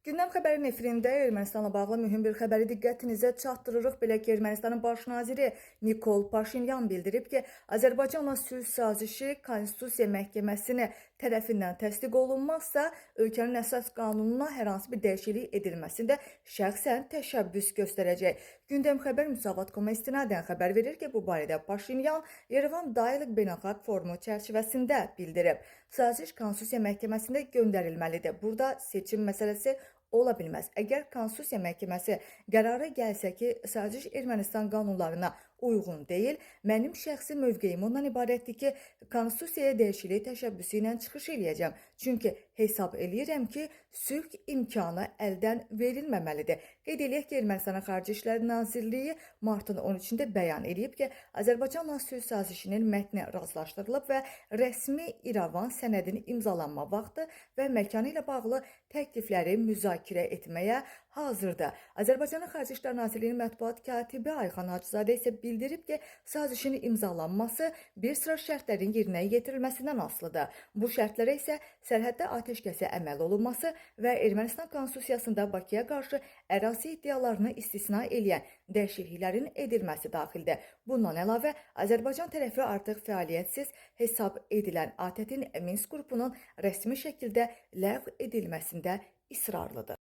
Gündəm xəbərin efirində Ermənistanla bağlı mühüm bir xəbəri diqqətinizə çatdırırıq. Belə ki, Ermənistanın baş naziri Nikol Paşinyan bildirib ki, Azərbaycanla sülh sazişi Konstitusiya Məhkəməsi tərəfindən təsdiq olunmazsa, ölkənin əsas qanununa hər hansı bir dəyişiklik edilməsində şəxsən təşəbbüs göstərəcək. Gündəm xəbər Müsavat.com istinadən xəbər verir ki, bu barədə Paşinyan Yerevan Dialoq Beynəlxalq Forumu çərçivəsində bildirib. Saziş Konstitusiya Məhkəməsinə göndərilməlidir. Burada seçim məsələsi ola bilməz. Əgər Konstitusiya Məhkəməsi qərara gəlsə ki, saziş Ermənistan qanunlarına uyğun deyil, mənim şəxsi mövqeyim ondan ibarətdir ki, Konstitusiyaya dəyişiklik təşəbbüsü ilə çıxış eləyəcəm. Çünki hesab eləyirəm ki, sülh imkanı əldən verilməməlidir. Qeyd eləyək ki, Ermənistanın Xarici İşlər Nazirliyi martın 13-də bəyan edib ki, Azərbaycanla sülh sazişinin mətni razılaşdırılıb və rəsmi İrəvan sənədinin imzalanma vaxtı və məkanı ilə bağlı təklifləri müzakirə etməyə hazırdır. Azərbaycanın Xarici İşlər Nazirliyinin mətbuat katibi Ayxan Hacızadə isə bildirib ki, sazişin imzalanması bir sıra şərtlərin yerinə yetirilməsindən asılıdır. Bu şərtlərə isə sərhəddə atəşkəsə əməl olunması və Ermənistan Konstitusiyasında Bakıya qarşı ərazi iddialarını istisna eləyən dəyişikliklərin edilməsi daxildir. Bundan əlavə, Azərbaycan tərəfi artıq fəaliyyətsiz hesab edilən ATƏT-in Minsk qrupunun rəsmi şəkildə ləğv edilməsində israrlıdır.